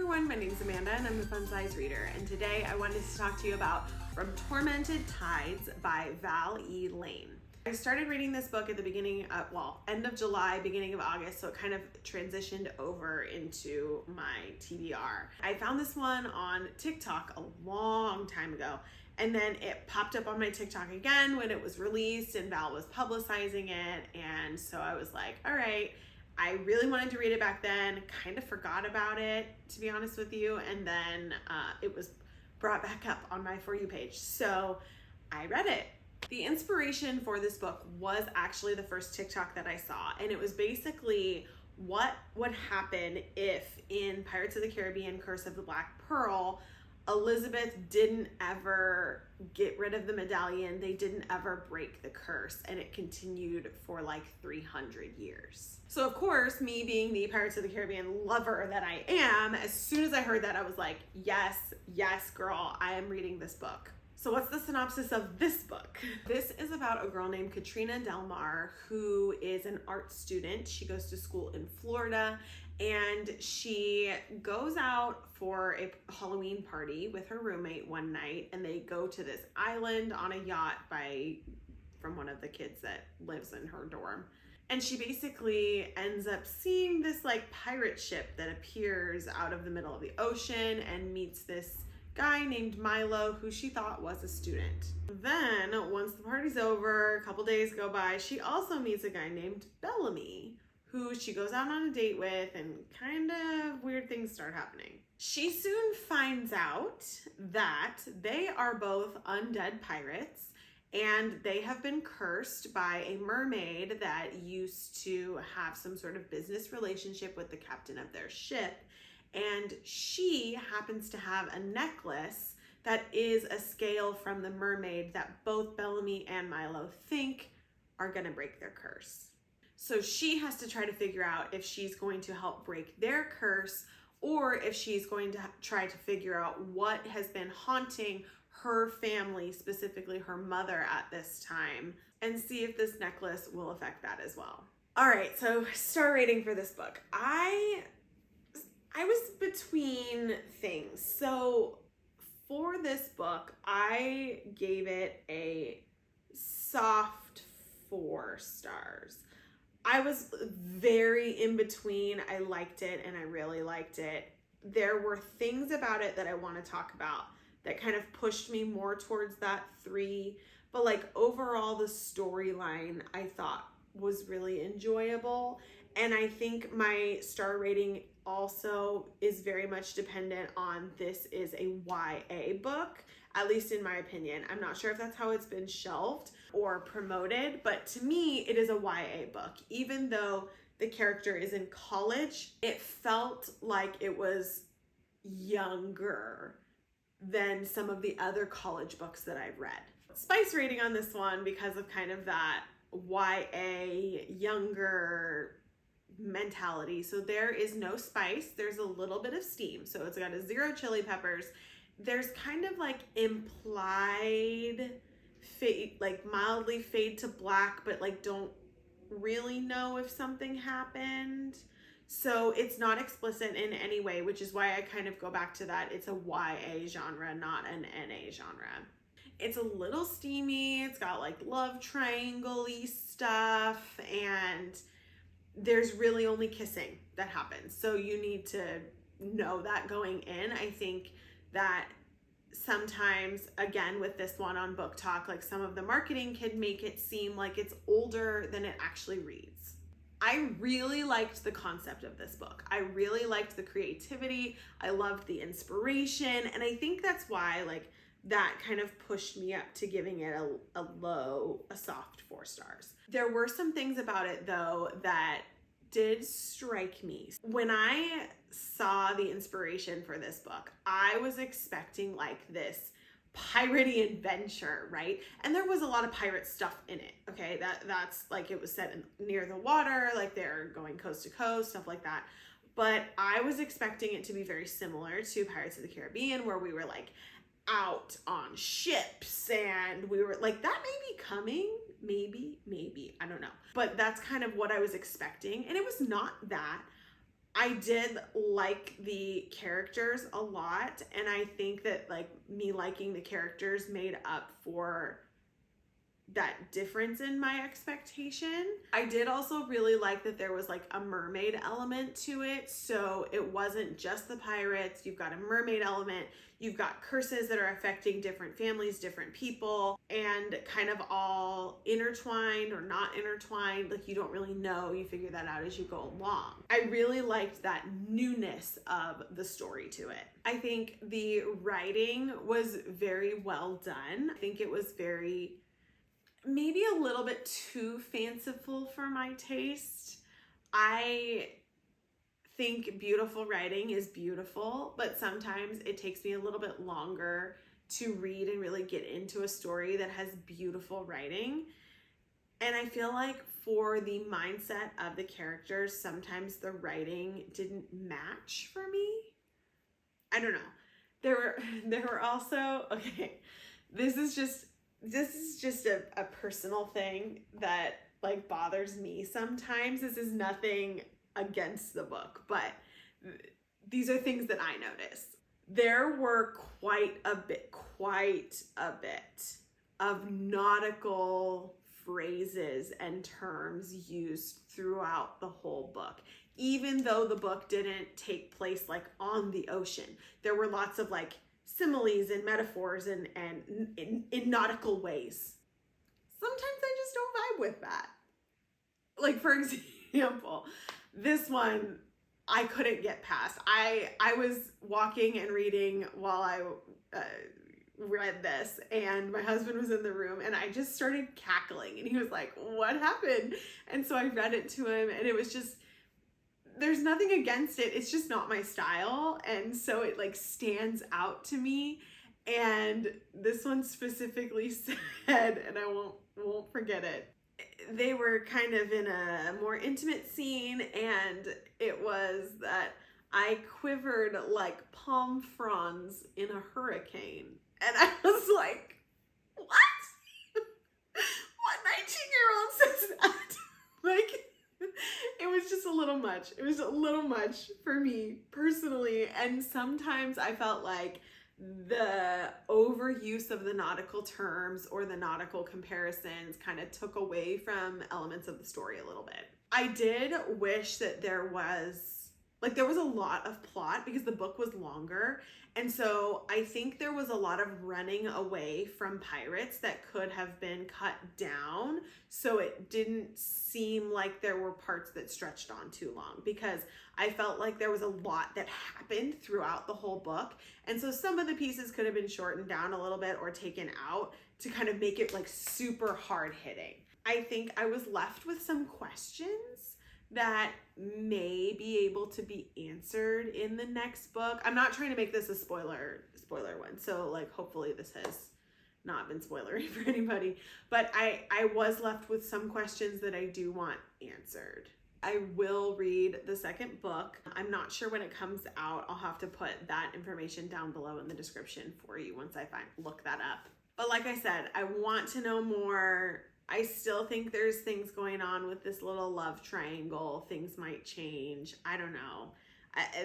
everyone, my name is Amanda and I'm the Fun Size Reader, and today I wanted to talk to you about From Tormented Tides by Val E. Lane. I started reading this book at the beginning of, end of July, beginning of August, so it kind of transitioned over into my TBR. I found this one on TikTok a long time ago, and then it popped up on my TikTok again when it was released and Val was publicizing it, and so I was like, all right, I really wanted to read it back then, kind of forgot about it, to be honest with you, and then it was brought back up on my For You page, so I read it. The inspiration for this book was actually the first TikTok that I saw, and it was basically what would happen if in Pirates of the Caribbean Curse of the Black Pearl, Elizabeth didn't ever get rid of the medallion, they didn't ever break the curse, and it continued for like 300 years. So of course, me being the Pirates of the Caribbean lover that I am, as soon as I heard that, I was like, yes, girl, I am reading this book. So what's the synopsis of this book? This is about a girl named Katrina Delmar who is an art student. She goes to school in Florida, and she goes out for a Halloween party with her roommate one night, and they go to this island on a yacht from one of the kids that lives in her dorm. And she basically ends up seeing this like pirate ship that appears out of the middle of the ocean and meets this guy named Milo who she thought was a student. Then once the party's over, a couple days go by, she also meets a guy named Bellamy who she goes out on a date with, and kind of weird things start happening. She soon finds out that they are both undead pirates, and they have been cursed by a mermaid that used to have some sort of business relationship with the captain of their ship. And she happens to have a necklace that is a scale from the mermaid that both Bellamy and Milo think are gonna break their curse. So she has to try to figure out if she's going to help break their curse, or if she's going to try to figure out what has been haunting her family, specifically her mother at this time, and see if this necklace will affect that as well. All right, so star rating for this book. I was between things. So for this book, I gave it a soft 4 stars. I was very in between. I liked it and I really liked it. There were things about it that I want to talk about that kind of pushed me more towards that 3, but like overall the storyline I thought was really enjoyable. And I think my star rating also is very much dependent on this is a YA book, at least in my opinion. I'm not sure if that's how it's been shelved or promoted, but to me, it is a YA book. Even though the character is in college, it felt like it was younger than some of the other college books that I've read. Spice rating on this one, because of kind of that YA younger mentality. So there is no spice. There's a little bit of steam. So it's got a 0 chili peppers. There's kind of like implied fade, like mildly fade to black, but like don't really know if something happened. So it's not explicit in any way, which is why I kind of go back to that. It's a YA genre, not an NA genre. It's a little steamy. It's got like love triangle-y stuff, and there's really only kissing that happens. So you need to know that going in. I think that sometimes, again, with this one on Book Talk, like some of the marketing can make it seem like it's older than it actually reads. I really liked the concept of this book. I really liked the creativity. I loved the inspiration. And I think that's why like that kind of pushed me up to giving it a soft 4 stars. There were some things about it though that did strike me. When I saw the inspiration for this book, I was expecting like this piratey adventure, right? And there was a lot of pirate stuff in it, okay? That's like, it was set near the water, like they're going coast to coast, stuff like that. But I was expecting it to be very similar to Pirates of the Caribbean, where we were like out on ships and we were like, that may be coming, maybe, I don't know. But that's kind of what I was expecting. And it was not that. I did like the characters a lot, and I think that like me liking the characters made up for that difference in my expectation. I did also really like that there was like a mermaid element to it. So it wasn't just the pirates. You've got a mermaid element. You've got curses that are affecting different families, different people, and kind of all intertwined or not intertwined. Like you don't really know. You figure that out as you go along. I really liked that newness of the story to it. I think the writing was very well done. I think it was maybe a little bit too fanciful for my taste. I think beautiful writing is beautiful, but sometimes it takes me a little bit longer to read and really get into a story that has beautiful writing. And I feel like for the mindset of the characters, sometimes the writing didn't match for me. I don't know. There were also, okay, this is just a personal thing that like bothers me sometimes. This is nothing against the book, but these are things that I noticed. There were quite a bit of nautical phrases and terms used throughout the whole book. Even though the book didn't take place like on the ocean, there were lots of like similes and metaphors and in nautical ways. Sometimes I just don't vibe with that. Like for example, this one I couldn't get past. I was walking and reading while I read this, and my husband was in the room, and I just started cackling, and he was like, "What happened?" And so I read it to him, and it was just, there's nothing against it. It's just not my style. And so it like stands out to me. And this one specifically said, and I won't forget it. They were kind of in a more intimate scene, and it was that I quivered like palm fronds in a hurricane. And I was like, what? What 19-year-old says that? Like, it was just a little much. It was a little much for me personally. And sometimes I felt like the overuse of the nautical terms or the nautical comparisons kind of took away from elements of the story a little bit. I did wish that there was a lot of plot because the book was longer. And so I think there was a lot of running away from pirates that could have been cut down so it didn't seem like there were parts that stretched on too long, because I felt like there was a lot that happened throughout the whole book. And so some of the pieces could have been shortened down a little bit or taken out to kind of make it like super hard hitting. I think I was left with some questions that may be able to be answered in the next book. I'm not trying to make this a spoiler one, so like hopefully this has not been spoilery for anybody, but I was left with some questions that I do want answered. I will read the second book. I'm not sure when it comes out. I'll have to put that information down below in the description for you once I look that up. But like I said, I want to know more. I still think there's things going on with this little love triangle. Things might change. I don't know.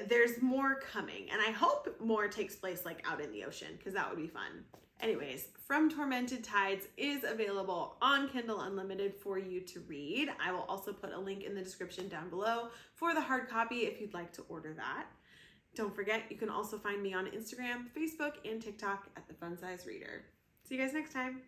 There's more coming, and I hope more takes place like out in the ocean, because that would be fun. Anyways, From Tormented Tides is available on Kindle Unlimited for you to read. I will also put a link in the description down below for the hard copy if you'd like to order that. Don't forget, you can also find me on Instagram, Facebook, and TikTok at The Fun Size Reader. See you guys next time.